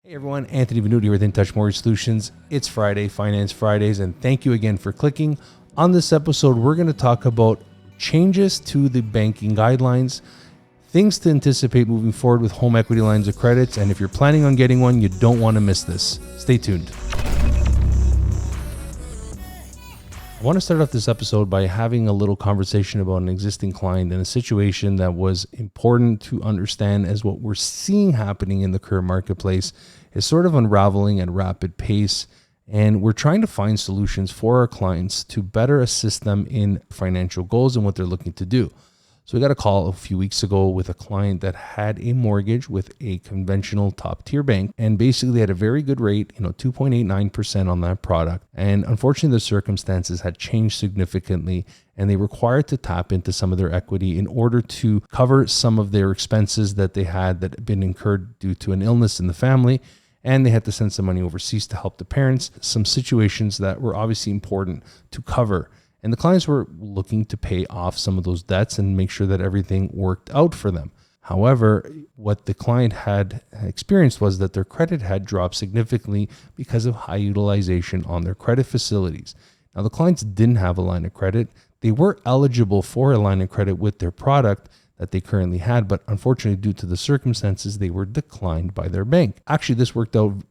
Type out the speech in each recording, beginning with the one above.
Hey everyone, Anthony Venuti here with In Touch Mortgage Solutions. It's Friday, Finance Fridays, and thank you again for clicking. On this episode, we're going to talk about changes to the banking guidelines, things to anticipate moving forward with home equity lines of credits, and if you're planning on getting one, you don't want to miss this. Stay tuned. I want to start off this episode by having a little conversation about an existing client and a situation that was important to understand, as what we're seeing happening in the current marketplace is sort of unraveling at a rapid pace. And we're trying to find solutions for our clients to better assist them in financial goals and what they're looking to do. So we got a call a few weeks ago with a client that had a mortgage with a conventional top tier bank and basically had a very good rate, 2.89% on that product. And unfortunately, the circumstances had changed significantly and they required to tap into some of their equity in order to cover some of their expenses that they had that had been incurred due to an illness in the family. And they had to send some money overseas to help the parents, some situations that were obviously important to cover. And the clients were looking to pay off some of those debts and make sure that everything worked out for them. However, what the client had experienced was that their credit had dropped significantly because of high utilization on their credit facilities. Now, the clients didn't have a line of credit. They were eligible for a line of credit with their product that they currently had, but unfortunately, due to the circumstances, they were declined by their bank. Actually, this worked out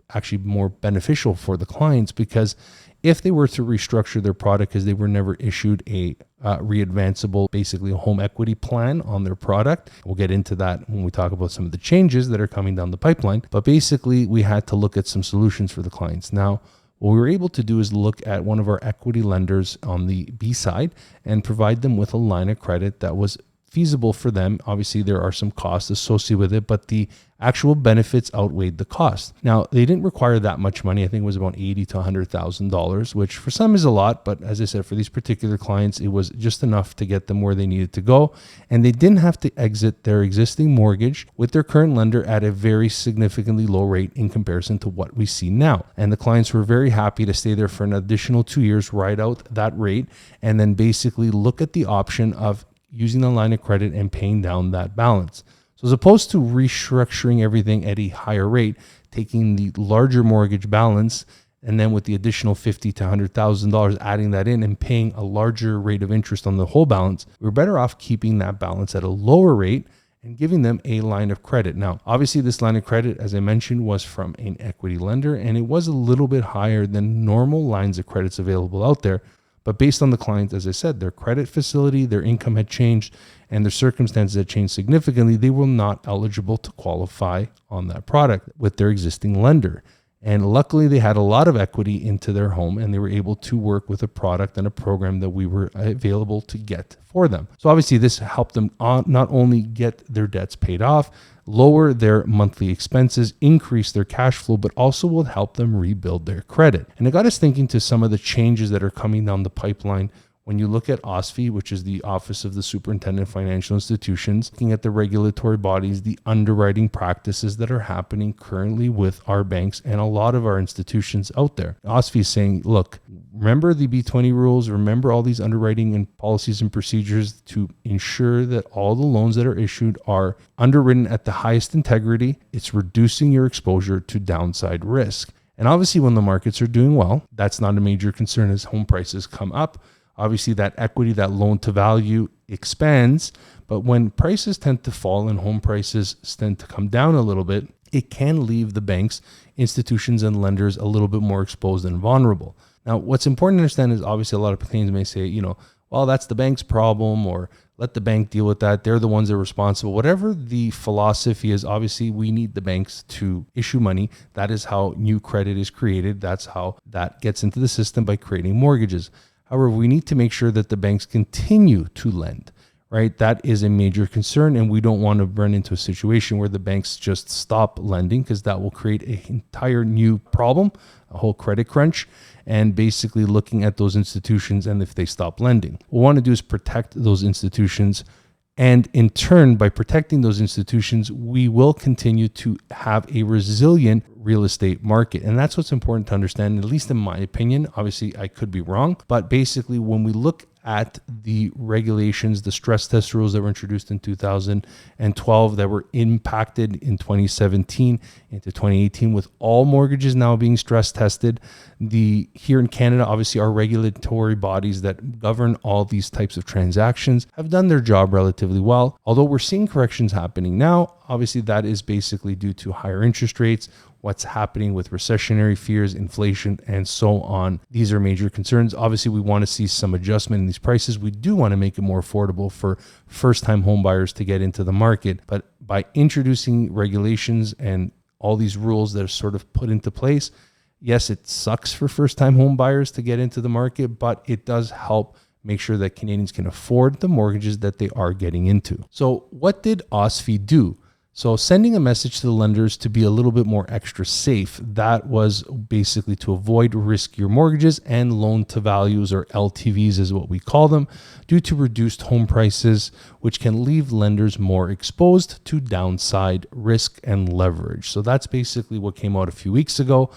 more beneficial for the clients because if they were to restructure their product, because they were never issued a re-advanceable, basically a home equity plan on their product. We'll get into that when we talk about some of the changes that are coming down the pipeline. But basically, we had to look at some solutions for the clients. Now, what we were able to do is look at one of our equity lenders on the B side and provide them with a line of credit that was feasible for them. Obviously, there are some costs associated with it, but the actual benefits outweighed the cost. Now, they didn't require that much money. I think it was about $80,000 to $100,000, which for some is a lot, but as I said, for these particular clients, it was just enough to get them where they needed to go. And they didn't have to exit their existing mortgage with their current lender at a very significantly low rate in comparison to what we see now. And the clients were very happy to stay there for an additional 2 years, ride out that rate, and then basically look at the option of using the line of credit and paying down that balance. So as opposed to restructuring everything at a higher rate, taking the larger mortgage balance and then with the additional $50,000 to $100,000, adding that in and paying a larger rate of interest on the whole balance, we're better off keeping that balance at a lower rate and giving them a line of credit. Now, obviously this line of credit, as I mentioned, was from an equity lender and it was a little bit higher than normal lines of credits available out there. But based on the clients, as I said, their credit facility, their income had changed, and their circumstances had changed significantly. They were not eligible to qualify on that product with their existing lender. And luckily, they had a lot of equity into their home, and they were able to work with a product and a program that we were available to get for them. So obviously, this helped them not only get their debts paid off, lower their monthly expenses, increase their cash flow, but also will help them rebuild their credit. And it got us thinking to some of the changes that are coming down the pipeline. When you look at OSFI, which is the Office of the Superintendent of Financial Institutions, looking at the regulatory bodies, the underwriting practices that are happening currently with our banks and a lot of our institutions out there. OSFI is saying, look, remember the B20 rules, remember all these underwriting and policies and procedures to ensure that all the loans that are issued are underwritten at the highest integrity. It's reducing your exposure to downside risk. And obviously when the markets are doing well, that's not a major concern as home prices come up. Obviously, that equity, that loan to value expands, but when prices tend to fall and home prices tend to come down a little bit, it can leave the banks, institutions, and lenders a little bit more exposed and vulnerable. Now, what's important to understand is obviously a lot of clients may say, well, that's the bank's problem, or let the bank deal with that. They're the ones that are responsible. Whatever the philosophy is, obviously, we need the banks to issue money. That is how new credit is created. That's how that gets into the system by creating mortgages. However, we need to make sure that the banks continue to lend, right? That is a major concern, and we don't want to run into a situation where the banks just stop lending, because that will create an entire new problem, a whole credit crunch, and basically looking at those institutions and if they stop lending. What we want to do is protect those institutions. And in turn, by protecting those institutions, we will continue to have a resilient real estate market. And that's what's important to understand, at least in my opinion. Obviously, I could be wrong. But basically, when we look at the regulations, the stress test rules that were introduced in 2012 that were impacted in 2017 into 2018, with all mortgages now being stress tested. Here in Canada, obviously our regulatory bodies that govern all these types of transactions have done their job relatively well. Although we're seeing corrections happening now, obviously that is basically due to higher interest rates, what's happening with recessionary fears, inflation, and so on. These are major concerns. Obviously, we want to see some adjustment in these prices. We do want to make it more affordable for first-time home buyers to get into the market. But by introducing regulations and all these rules that are sort of put into place, yes, it sucks for first-time home buyers to get into the market, but it does help make sure that Canadians can afford the mortgages that they are getting into. So what did OSFI do? So sending a message to the lenders to be a little bit more extra safe, that was basically to avoid riskier mortgages and loan to values, or LTVs is what we call them, due to reduced home prices, which can leave lenders more exposed to downside risk and leverage. So that's basically what came out a few weeks ago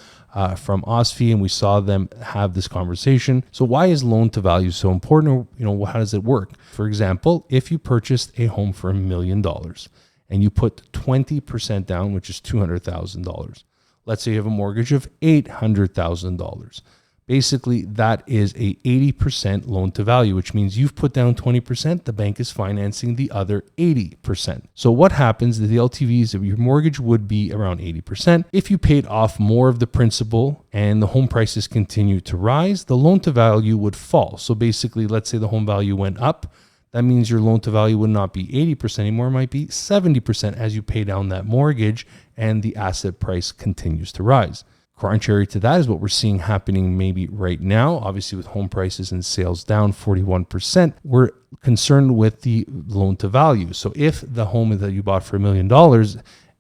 from OSFI, and we saw them have this conversation. So why is loan to value so important? Or, how does it work? For example, if you purchased a home for $1 million, and you put 20% down, which is $200,000. Let's say you have a mortgage of $800,000. Basically, that is a 80% loan to value, which means you've put down 20%, the bank is financing the other 80%. So what happens is the LTVs of your mortgage would be around 80%. If you paid off more of the principal and the home prices continue to rise, the loan to value would fall. So basically, let's say the home value went up. That means your loan to value would not be 80% anymore, it might be 70% as you pay down that mortgage and the asset price continues to rise. Contrary to that is what we're seeing happening maybe right now. Obviously, with home prices and sales down 41%, we're concerned with the loan to value. So if the home that you bought for $1 million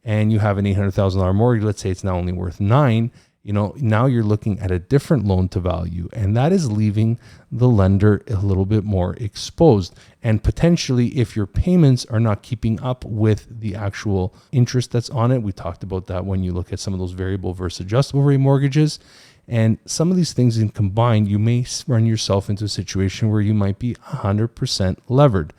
and you have an $800,000 mortgage, let's say it's now only worth $9 million, now you're looking at a different loan to value, and that is leaving the lender a little bit more exposed. And potentially, if your payments are not keeping up with the actual interest that's on it, we talked about that when you look at some of those variable versus adjustable rate mortgages, and some of these things in combined, you may run yourself into a situation where you might be 100% levered.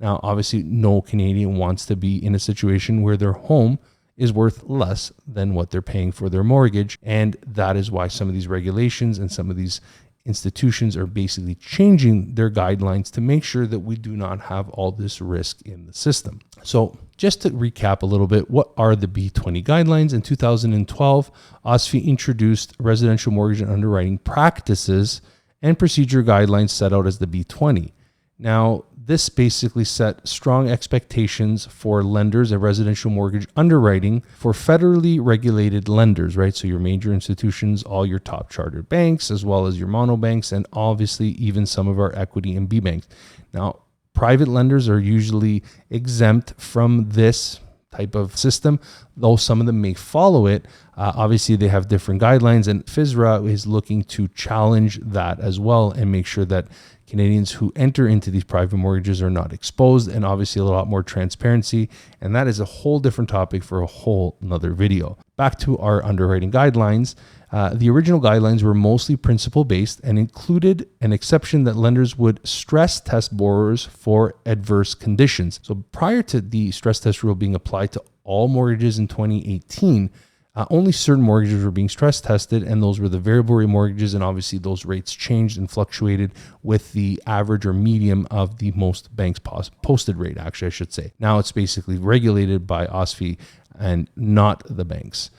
Now, obviously, no Canadian wants to be in a situation where their home is worth less than what they're paying for their mortgage. And that is why some of these regulations and some of these institutions are basically changing their guidelines to make sure that we do not have all this risk in the system. So just to recap a little bit, what are the B20 guidelines? In 2012, OSFI introduced residential mortgage and underwriting practices and procedure guidelines set out as the B20. Now, this basically set strong expectations for lenders and residential mortgage underwriting for federally regulated lenders, right? So your major institutions, all your top chartered banks, as well as your mono banks, and obviously even some of our equity and B banks. Now, private lenders are usually exempt from this type of system, though some of them may follow it. Obviously, they have different guidelines, and FSRA is looking to challenge that as well and make sure that Canadians who enter into these private mortgages are not exposed, and obviously a lot more transparency. And that is a whole different topic for a whole nother video. Back to our underwriting guidelines. The original guidelines were mostly principle-based and included an exception that lenders would stress test borrowers for adverse conditions. So prior to the stress test rule being applied to all mortgages in 2018, only certain mortgages were being stress tested, and those were the variable rate mortgages, and obviously those rates changed and fluctuated with the average or median of the most banks posted rate, actually I should say. Now it's basically regulated by OSFI and not the banks.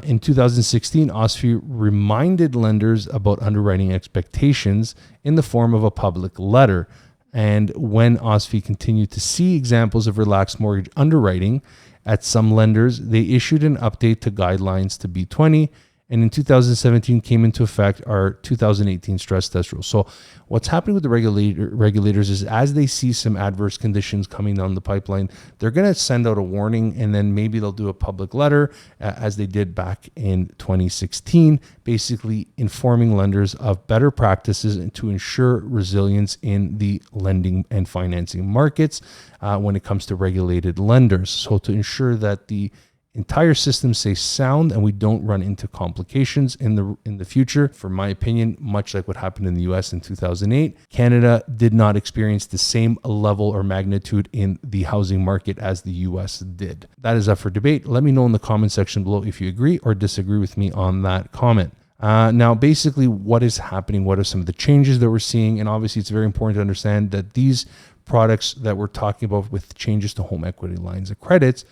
In 2016, OSFI reminded lenders about underwriting expectations in the form of a public letter. And when OSFI continued to see examples of relaxed mortgage underwriting at some lenders, they issued an update to guidelines to B20, and in 2017 came into effect our 2018 stress test rules. So what's happening with the regulators is as they see some adverse conditions coming down the pipeline, they're going to send out a warning, and then maybe they'll do a public letter as they did back in 2016, basically informing lenders of better practices and to ensure resilience in the lending and financing markets when it comes to regulated lenders. So to ensure that the entire system stays sound and we don't run into complications in the future. For my opinion, much like what happened in the US in 2008, Canada did not experience the same level or magnitude in the housing market as the US did. That is up for debate. Let me know in the comment section below if you agree or disagree with me on that comment. Now, basically, what is happening? What are some of the changes that we're seeing? And obviously, it's very important to understand that these products that we're talking about with changes to home equity lines of credits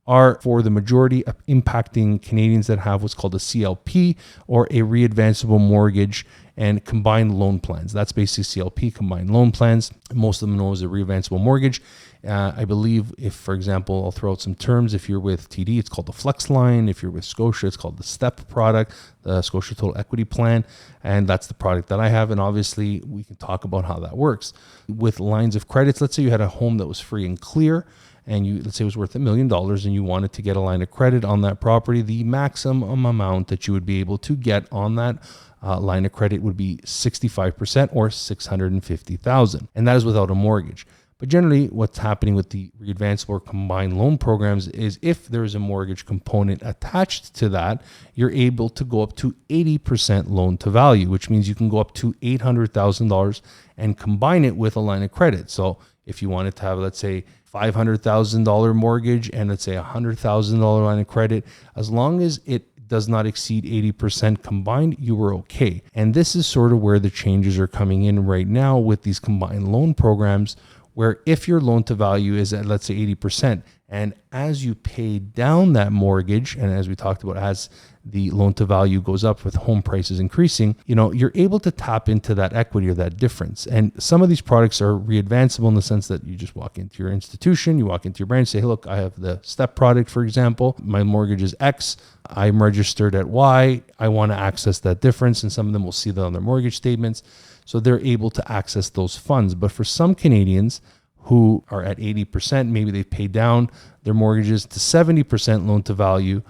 are for the majority of impacting Canadians that have what's called a CLP or a re-advanceable mortgage and combined loan plans. That's basically CLP, combined loan plans. Most of them know as a re-advanceable mortgage. I believe if, for example, I'll throw out some terms. If you're with TD, it's called the Flex Line. If you're with Scotia, it's called the STEP product, the Scotia Total Equity Plan. And that's the product that I have. And obviously, we can talk about how that works. With lines of credits, let's say you had a home that was free and clear, and let's say it was worth $1 million and you wanted to get a line of credit on that property, the maximum amount that you would be able to get on that line of credit would be 65% or $650,000. And that is without a mortgage. But generally, what's happening with the re-advanceable or combined loan programs is if there is a mortgage component attached to that, you're able to go up to 80% loan to value, which means you can go up to $800,000 and combine it with a line of credit. So if you wanted to have, let's say, $500,000 mortgage and let's say $100,000 line of credit, as long as it does not exceed 80% combined, you were okay. And this is sort of where the changes are coming in right now with these combined loan programs, where if your loan to value is at, let's say, 80%, and as you pay down that mortgage, and as we talked about, as the loan to value goes up with home prices increasing, you're able to tap into that equity or that difference. And some of these products are re-advanceable in the sense that you just walk into your institution, you walk into your branch, say, hey, look, I have the STEP product, for example. My mortgage is X. I'm registered at Y. I want to access that difference. And some of them will see that on their mortgage statements. So they're able to access those funds. But for some Canadians who are at 80%, maybe they've paid down their mortgages to 70% loan to value.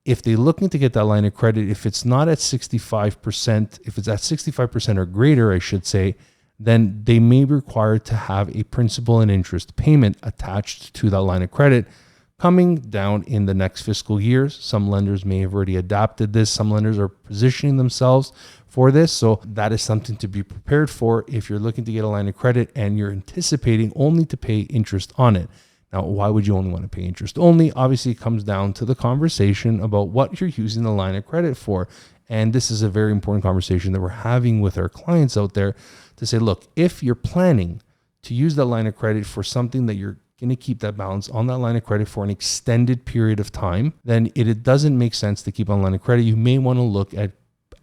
If they're looking to get that line of credit, if it's not at 65%, if it's at 65% or greater, I should say, then they may be required to have a principal and interest payment attached to that line of credit coming down in the next fiscal years. Some lenders may have already adopted this. Some lenders are positioning themselves for this. So that is something to be prepared for if you're looking to get a line of credit and you're anticipating only to pay interest on it. Now, why would you only want to pay interest only? Obviously, it comes down to the conversation about what you're using the line of credit for. And this is a very important conversation that we're having with our clients out there to say, look, if you're planning to use that line of credit for something that you're going to keep that balance on that line of credit for an extended period of time, then it doesn't make sense to keep on line of credit. You may want to look at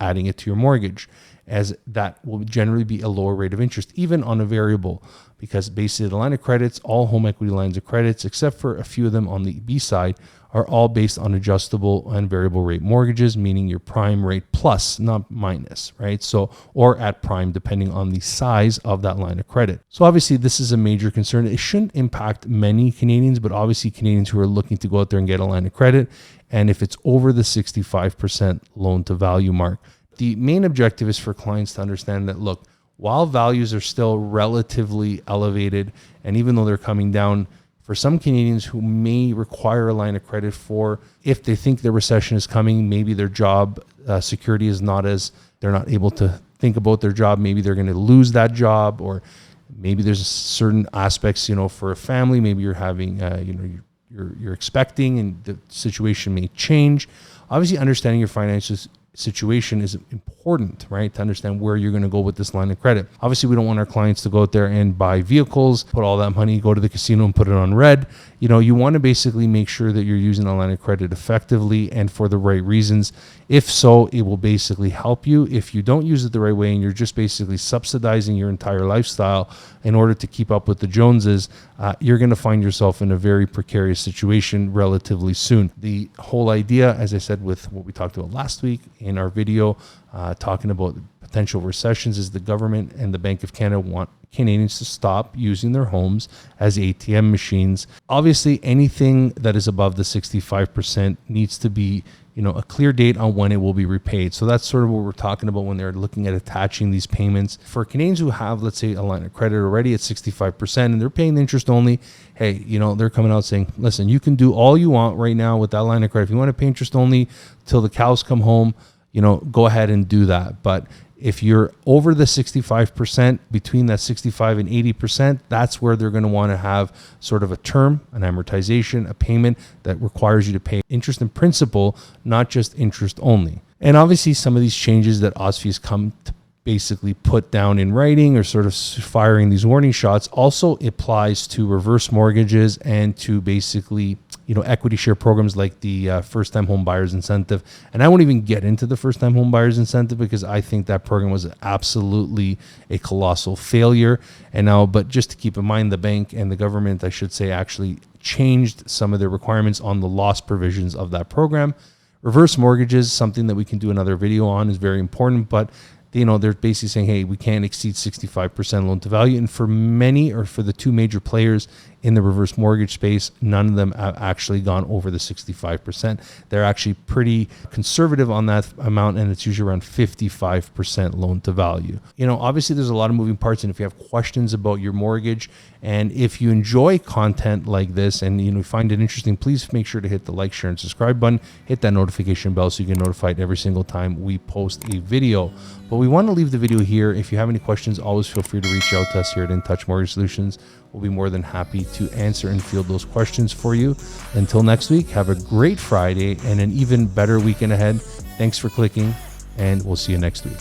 adding it to your mortgage, as that will generally be a lower rate of interest, even on a variable, because basically the line of credits, all home equity lines of credits, except for a few of them on the B side, are all based on adjustable and variable rate mortgages, meaning your prime rate plus, not minus, right? So, or at prime, depending on the size of that line of credit. So obviously this is a major concern. It shouldn't impact many Canadians, but obviously Canadians who are looking to go out there and get a line of credit. And if it's over the 65% loan to value mark, the main objective is for clients to understand that, look, while values are still relatively elevated, and even though they're coming down, for some Canadians who may require a line of credit for, if they think the recession is coming, maybe their job security is not as, they're not able to think about their job, maybe they're going to lose that job, or maybe there's certain aspects, for a family, maybe you're having, you're expecting and the situation may change. Obviously, understanding your finances situation is important, right? To understand where you're going to go with this line of credit. Obviously, we don't want our clients to go out there and buy vehicles, put all that money, go to the casino and put it on red. You want to basically make sure that you're using a line of credit effectively and for the right reasons. If so, it will basically help you. If you don't use it the right way and you're just basically subsidizing your entire lifestyle in order to keep up with the Joneses, you're going to find yourself in a very precarious situation relatively soon. The whole idea, as I said, with what we talked about last week in our video, talking about potential recessions, is the government and the Bank of Canada want Canadians to stop using their homes as ATM machines. Obviously, anything that is above the 65% needs to be a clear date on when it will be repaid. So that's sort of what we're talking about when they're looking at attaching these payments. For Canadians who have, let's say, a line of credit already at 65% and they're paying the interest only, hey, they're coming out saying, listen, you can do all you want right now with that line of credit. If you want to pay interest only till the cows come home, go ahead and do that. But if you're over the 65%, between that 65 and 80%, that's where they're going to want to have sort of a term, an amortization, a payment that requires you to pay interest and principal, not just interest only. And obviously some of these changes that OSFI has come to basically put down in writing or sort of firing these warning shots also applies to reverse mortgages and to basically equity share programs like the first-time home buyers incentive. And I won't even get into the first-time home buyers incentive because I think that program was absolutely a colossal failure. But just to keep in mind, the bank and the government, I should say, actually changed some of their requirements on the loss provisions of that program. Reverse mortgages, something that we can do another video on, is very important, but they're basically saying, hey, we can't exceed 65% loan to value. And for many, or for the two major players in the reverse mortgage space, none of them have actually gone over the 65%. They're actually pretty conservative on that amount, and it's usually around 55% loan to value. Obviously there's a lot of moving parts, and if you have questions about your mortgage, and if you enjoy content like this and you find it interesting, please make sure to hit the like, share, and subscribe button. Hit that notification bell so you get notified every single time we post a video. But we want to leave the video here. If you have any questions, always feel free to reach out to us here at In Touch Mortgage Solutions. We'll be more than happy to answer and field those questions for you. Until next week, have a great Friday and an even better weekend ahead. Thanks for clicking, and we'll see you next week.